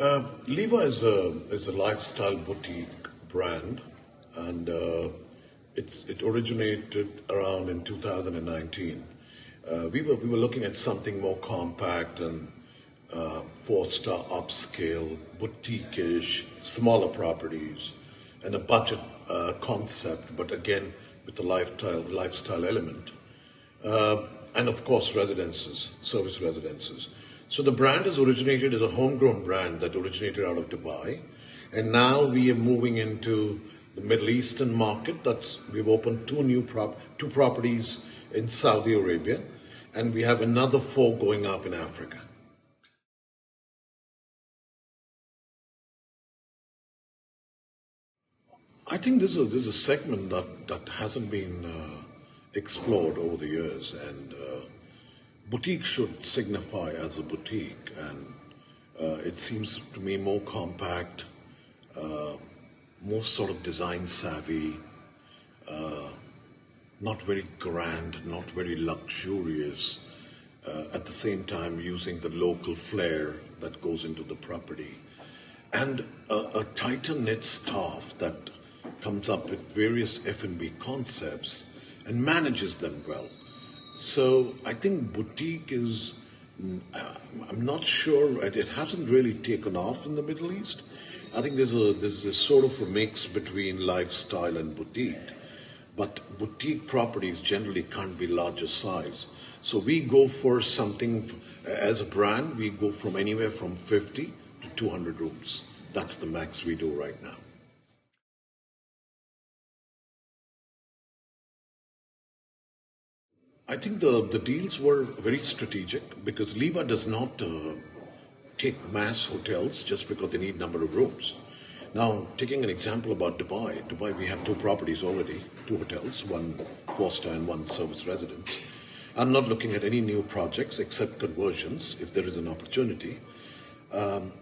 LEVA is a lifestyle boutique brand, and it originated around in 2019. We were looking at something more compact and four-star upscale, boutique-ish, smaller properties, and a budget concept, but again with the lifestyle element. And of course residences, service residences. So the brand is originated as a homegrown brand that originated out of Dubai, and now we are moving into the Middle Eastern market. We've opened two properties in Saudi Arabia, and we have another 4 going up in Africa. I think this is a segment that hasn't been explored over the years, and boutique should signify as a boutique, and it seems to me more compact, more sort of design savvy, not very grand, not very luxurious, at the same time using the local flair that goes into the property, and a tighter knit staff that comes up with various F&B concepts and manages them well. So I think boutique is, I'm not sure, it hasn't really taken off in the Middle East. I think there's a sort of a mix between lifestyle and boutique. But boutique properties generally can't be larger size. So we go for something, as a brand, we go from anywhere from 50 to 200 rooms. That's the max we do right now. I think the deals were very strategic because LEVA does not take mass hotels just because they need number of rooms. Now, taking an example about Dubai, we have 2 properties already, 2 hotels, 1 4-star and 1 service residence. I'm not looking at any new projects except conversions if there is an opportunity.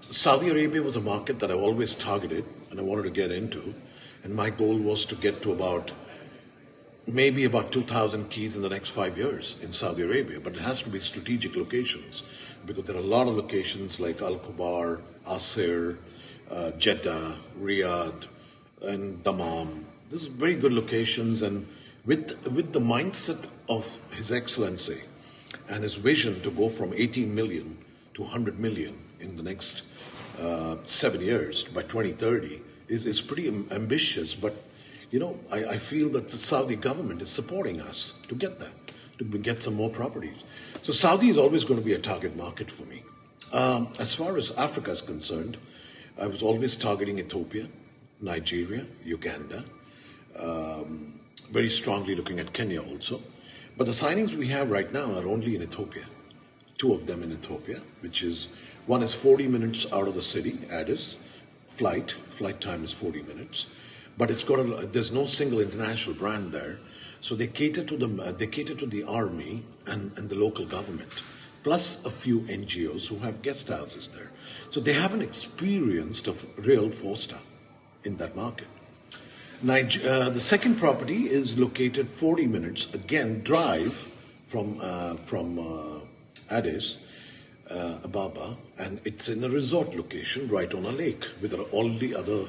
Saudi Arabia was a market that I always targeted and I wanted to get into, and my goal was to get to maybe about 2,000 keys in the next 5 years in Saudi Arabia, but it has to be strategic locations because there are a lot of locations like Al Khobar, Asir, Jeddah, Riyadh, and Dammam. These are very good locations, and with the mindset of His Excellency and his vision to go from 18 million to 100 million in the next 7 years by 2030 is pretty ambitious, but I feel that the Saudi government is supporting us to get that, to get some more properties. So Saudi is always going to be a target market for me. As far as Africa is concerned, I was always targeting Ethiopia, Nigeria, Uganda, very strongly looking at Kenya also. But the signings we have right now are only in Ethiopia. 2 of them in Ethiopia, one is 40 minutes out of the city, Addis, flight time is 40 minutes. But there's no single international brand there, so they cater to the army and the local government, plus a few NGOs who have guest houses there. So they haven't experienced a real 4-star in that market. The second property is located 40 minutes, again drive from Addis Ababa, and it's in a resort location right on a lake with all the other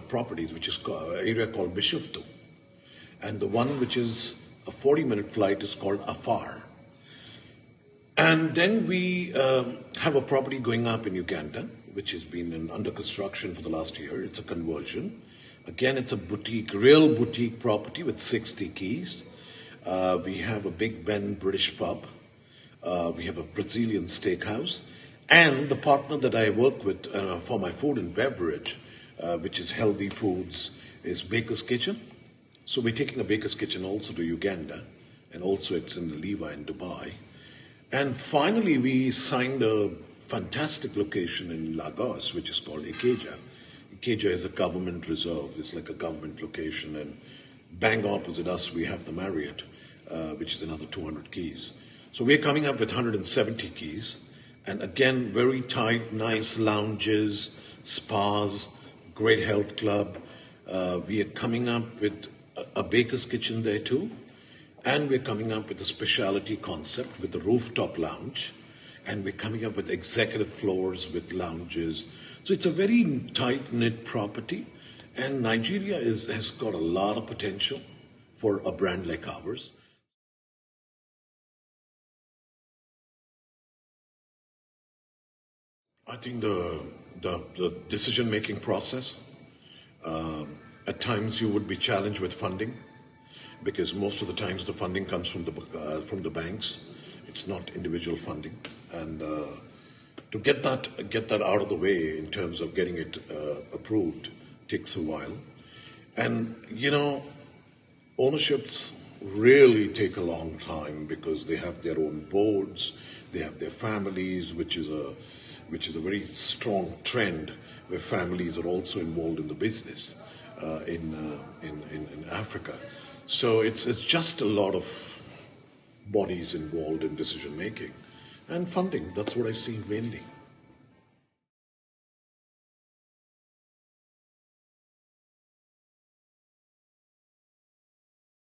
properties, which is an area called Bishoftu, and the one which is a 40-minute flight is called Afar. And then we have a property going up in Uganda, which has been under construction for the last year. It's a conversion. Again, it's a real boutique property with 60 keys. We have a Big Ben British pub. We have a Brazilian steakhouse. And the partner that I work with for my food and beverage, which is healthy foods, is Baker's Kitchen. So we're taking a Baker's Kitchen also to Uganda, and also it's in the LEVA in Dubai. And finally, we signed a fantastic location in Lagos, which is called Ikeja. Ikeja is a government reserve. It's like a government location. And bang opposite us, we have the Marriott, which is another 200 keys. So we're coming up with 170 keys. And again, very tight, nice lounges, spas, great health club. We are coming up with a Baker's Kitchen there too. And we're coming up with a specialty concept with the rooftop lounge. and we're coming up with executive floors with lounges. So it's a very tight-knit property, and Nigeria has got a lot of potential for a brand like ours. I think the decision-making process, at times you would be challenged with funding because most of the times the funding comes from the banks. It's not individual funding, and to get that out of the way in terms of getting it approved takes a while. And ownerships really take a long time because they have their own boards, they have their families, which is a very strong trend where families are also involved in the business in Africa. So it's just a lot of bodies involved in decision making and funding. That's what I see mainly.